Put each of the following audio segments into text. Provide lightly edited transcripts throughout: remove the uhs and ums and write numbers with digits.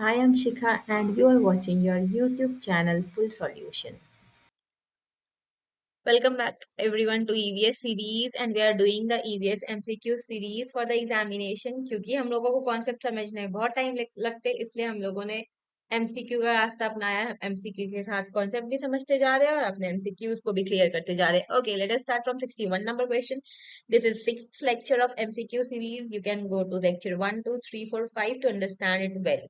I am Shikha and you are watching your YouTube channel Full Solution. Welcome back everyone to EVS series and we are doing the EVS MCQ series for the examination क्योंकि हम लोगों को concept समझने में बहुत time लगते इसलिए हम लोगों ने MCQ का रास्ता अपनाया है। MCQ के साथ कॉन्सेप्ट भी समझते जा रहे हैं और अपने MCQs को भी क्लियर करते जा रहे हैं। Okay, let us start from 61 number question. This is sixth lecture of MCQ series. You can go to lecture 1 2 3 4 5 to understand it well.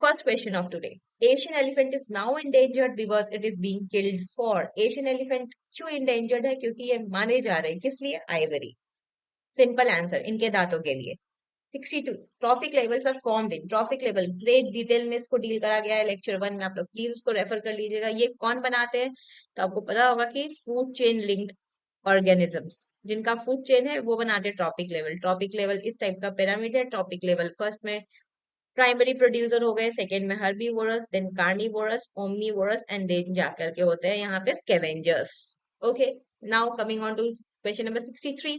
First question of today. Asian elephant is now endangered because it is being killed for. Asian elephant क्यों endangered है? क्योंकि ये मारे जा रहे हैं। किस लिए? Ivory. Simple answer. इनके दांतों के लिए। 62. Trophic levels are formed in. Trophic level. Great detail में इसको डील करा गया है लेक्चर 1 में। आप लोग प्लीज उसको रेफर कर लीजिएगा। ये कौन बनाते हैं? तो आपको पता होगा कि फूड चेन लिंक्ड ऑर्गेनिजम्स जिनका फूड चेन है वो बनाते हैं ट्रॉपिक लेवल। ट्रॉपिक लेवल इस टाइप का पिरामिड है। ट्रॉपिक लेवल फर्स्ट में प्राइमरी प्रोड्यूसर हो गए, सेकंड में herbivorous, then carnivorous, omnivorous and then जाकर के होते हैं यहाँ पे scavengers. Okay, now coming on to question number 63।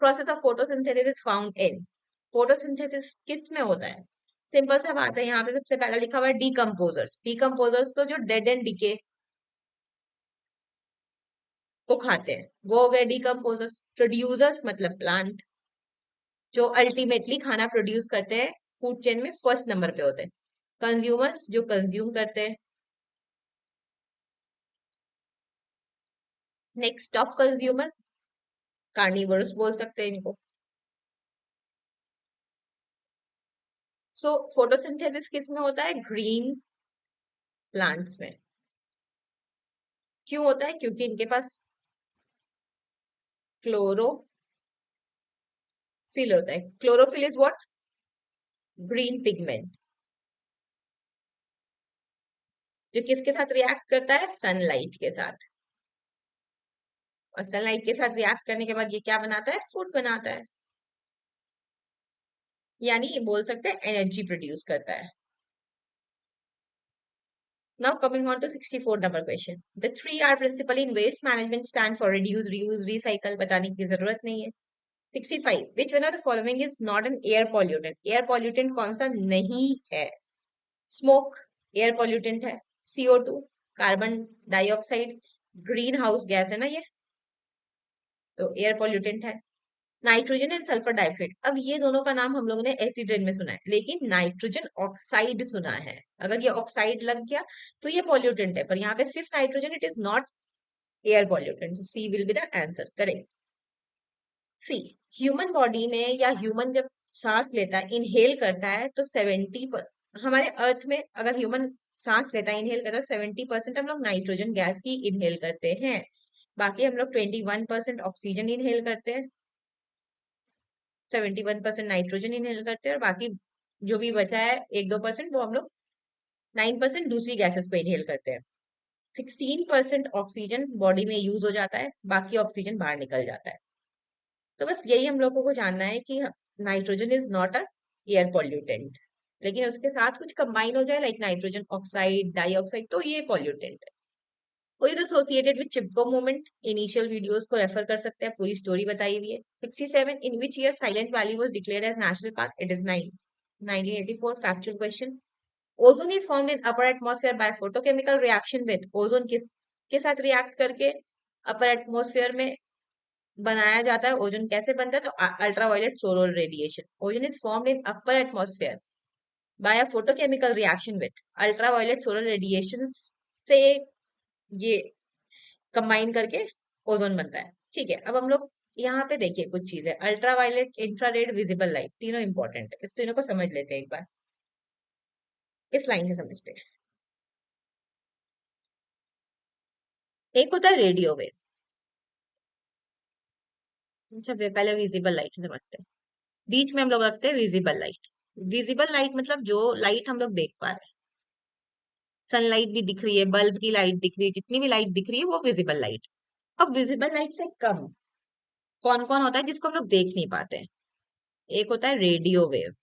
Process of photosynthesis is found in. Photosynthesis किस में होता है? सिंपल सा बात है, यहाँ पे सबसे पहला लिखा हुआ है डीकम्पोजर्स। डीकम्पोजर्स तो जो डेड एंड डिके को खाते हैं वो हो गए डीकम्पोजर्स। प्रोड्यूसर्स मतलब प्लांट जो अल्टीमेटली खाना प्रोड्यूस करते हैं फूड चेन में फर्स्ट नंबर पे होते हैं। कंज्यूमर्स जो कंज्यूम करते हैं। नेक्स्ट टॉप कंज्यूमर कार्निवोरस बोल सकते हैं इनको। सो फोटोसिंथेसिस किस में होता है? ग्रीन प्लांट्स में। क्यों होता है? क्योंकि इनके पास क्लोरोफिल होता है। Chlorophyll is what? Green pigment जो किसके साथ रिएक्ट करता है? सनलाइट के साथ। और सनलाइट के साथ रिएक्ट करने के बाद ये क्या बनाता है? फूड बनाता है, यानी ये बोल सकते हैं एनर्जी प्रोड्यूस करता है। Now coming on to 64 number question. The three R principle in waste management stand for reduce, reuse, recycle. बताने की जरूरत नहीं है। 65. Which one of the following is not an air pollutant? Air pollutant कौन सा नहीं है? Smoke air pollutant है। CO2 carbon dioxide green house gas है ना ये, तो एयर पॉल्यूटेंट है। नाइट्रोजन एंड सल्फर डाइऑक्साइड, अब ये दोनों का नाम हम लोगों ने एसिड रेन में सुना है, लेकिन नाइट्रोजन ऑक्साइड सुना है। अगर ये ऑक्साइड लग गया तो ये पॉल्यूटेंट है, पर यहाँ पे सिर्फ nitrogen, it is not air pollutant. C will be the answer correct. C, human body में या ह्यूमन जब सांस लेता है, इनहेल करता है, तो 70 पर हमारे अर्थ में अगर ह्यूमन सांस लेता है, इनहेल करता है, 70% हम लोग नाइट्रोजन गैस ही इनहेल करते हैं। बाकी हम लोग 21% ऑक्सीजन इनहेल करते हैं, 71% नाइट्रोजन इनहेल करते हैं, और बाकी जो भी बचा है 1-2% वो हम लोग 9% दूसरी गैसेस को इनहेल करते हैं। 16% ऑक्सीजन बॉडी में यूज हो जाता है, बाकी ऑक्सीजन बाहर निकल जाता है। तो बस यही हम लोगों को जानना है कि nitrogen is not a air pollutant, लेकिन उसके साथ कुछ कंबाइन हो जाए लाइक नाइट्रोजन ऑक्साइड डाइऑक्साइड तो ये पॉल्यूटेंट है। वो is associated with Chipko movement. Initial videos को रेफर कर सकते हैं, पूरी स्टोरी बताई हुई है। 67. In which year Silent Valley was declared as national park? It is 1984। Factual question. Ozone is formed in upper atmosphere by photochemical reaction with. Ozone किस के साथ रिएक्ट करके अपर एटमॉस्फेयर में बनाया जाता है? ओजोन कैसे बनता है? तो ultraviolet solar radiation. Ozone is formed in upper atmosphere by a photochemical reaction with ultraviolet solar radiation से ये कंबाइन करके ओजोन बनता है। ठीक है, अब हम लोग यहाँ पे देखिए कुछ चीजें, अल्ट्रावायलेट, इंफ्रारेड, विजिबल लाइट, तीनों इंपॉर्टेंट है। इस तीनों को समझ लेते हैं एक बार, इस लाइन से समझते हैं। एक होता है रेडियो वेव। अच्छा, पहले विजिबल लाइट से समझते हैं। बीच में हम लोग रखते हैं विजिबल लाइट। विजिबल लाइट मतलब जो लाइट हम लोग देख पा रहे हैं, सनलाइट भी दिख रही है, बल्ब की लाइट दिख रही है, जितनी भी लाइट दिख रही है वो विजिबल लाइट। अब विजिबल लाइट से कम कौन कौन होता है जिसको हम लोग देख नहीं पाते हैं? एक होता है रेडियो वेव।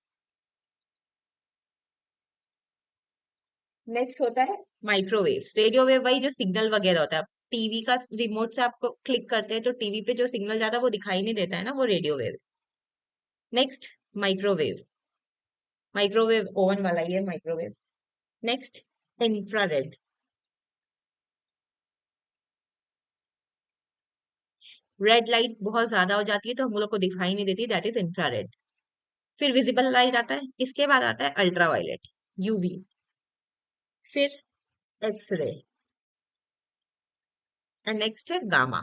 नेक्स्ट होता है माइक्रोवेव। रेडियोवेव वही जो सिग्नल वगैरह होता है, टीवी का रिमोट से आपको क्लिक करते हैं तो टीवी पे जो सिग्नल जाता है वो दिखाई नहीं देता है ना, वो radio wave. Next microwave. Microwave oven वाला ही है microwave. Next, infrared. Red light बहुत ज्यादा हो जाती है तो हम लोग को दिखाई नहीं देती, दैट इज इंफ्रारेड। फिर विजिबल लाइट आता है, इसके बाद आता है अल्ट्रावायलेट, यूवी। फिर एक्सरे, एंड नेक्स्ट है गामा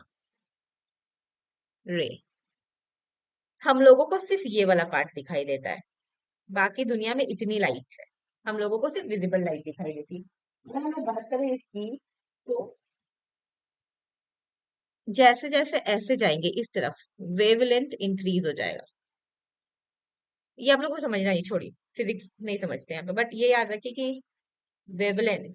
रे। हम लोगों को सिर्फ ये वाला पार्ट दिखाई देता है, बाकी दुनिया में इतनी लाइट्स है, हम लोगों को सिर्फ विजिबल लाइट दिखाई देती है। अगर हम लोग बात करें इसकी, तो जैसे जैसे ऐसे जाएंगे इस तरफ, वेवलेंथ इंक्रीज हो जाएगा। ये आप लोग को समझना ही, छोड़िए फिजिक्स नहीं समझते यहाँ पे, बट ये याद रखिए कि वेवलेंथ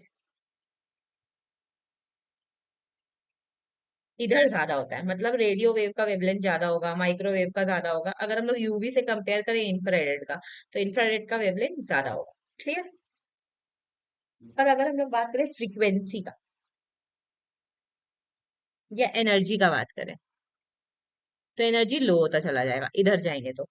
इधर ज्यादा होता है, मतलब रेडियो वेव का वेवलेंथ ज्यादा होगा, माइक्रोवेव का ज्यादा होगा। अगर हम लोग यूवी से कंपेयर करें इंफ्रारेड का, तो इंफ्रारेड का वेवलेंथ ज्यादा होगा। क्लियर। और अगर हम लोग बात करें फ्रीक्वेंसी का या एनर्जी का बात करें, तो एनर्जी लो होता चला जाएगा इधर जाएंगे तो।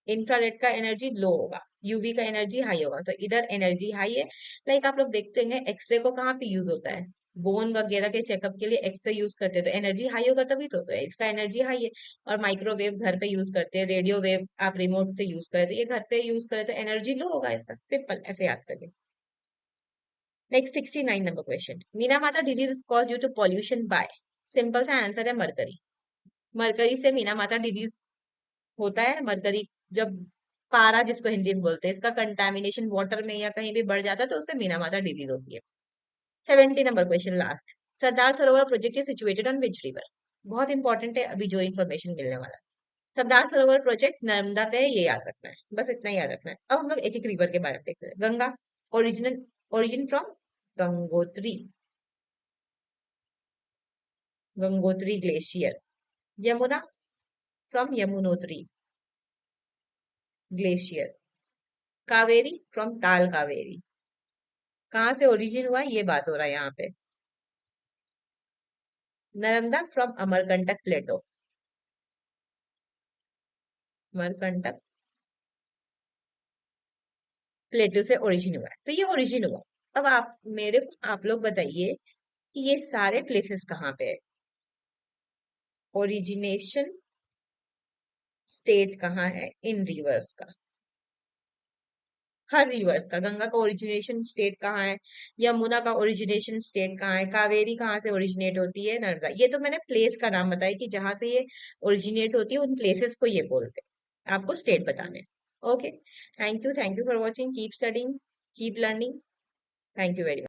इंफ्रारेड का एनर्जी लो होगा, यूवी का एनर्जी हाई होगा, तो इधर एनर्जी हाई है। लाइक आप लोग देखते होंगे एक्सरे को कहाँ पे यूज होता है, बोन वगैरह के चेकअप के लिए एक्सरे यूज करते हैं, तो एनर्जी हाई होगा तभी तो इसका एनर्जी हाई है। और माइक्रोवेव घर पे यूज करते हैं, रेडियो वेव आप रिमोट से यूज करें, तो ये घर पे यूज करें तो एनर्जी लो होगा इसका। सिंपल, ऐसे याद करें। Next 69 number question, Minamata disease is caused due to pollution by. Simple सा आंसर है मरकरी। मरकरी से मीना माता डिजीज होता है। मरकरी जब पारा, जिसको हिंदी में बोलते हैं, इसका कंटामिनेशन वाटर में या कहीं भी बढ़ जाता है तो उससे मीना माता डिजीज होती है। 70 number question last, Sardar Sarovar project is situated on which river. बहुत इंपॉर्टेंट है अभी जो इन्फॉर्मेशन मिलने वाला है। सरदार सरोवर प्रोजेक्ट नर्मदा पे है, ये याद रखना है, बस इतना ही याद रखना है। अब हम लोग एक एक रिवर के बारे में देखते हैं। Ganga, original origin from Gangotri, Gangotri glacier. Yamuna, from Yamunotri glacier. Kaveri, from ताल कावेरी। कहाँ से ओरिजिन हुआ ये बात हो रहा है यहाँ पे। नर्मदा, फ्रॉम अमरकंटक प्लेटो। अमरकंटक प्लेटो से ओरिजिन हुआ है, तो ये ओरिजिन हुआ। अब आप मेरे को आप लोग बताइए कि ये सारे प्लेसेस कहाँ पे है, ओरिजिनेशन स्टेट कहाँ है इन रिवर्स का। हर रिवर्स का, गंगा का ओरिजिनेशन स्टेट कहाँ है, यमुना का ओरिजिनेशन स्टेट कहाँ है, कावेरी कहाँ से ओरिजिनेट होती है, नर्मदा। ये तो मैंने प्लेस का नाम बताया कि जहां से ये ओरिजिनेट होती है, उन प्लेसेस को ये बोलते हैं, आपको स्टेट बताने। Okay, thank you for watching, keep studying, keep learning. Thank you very much.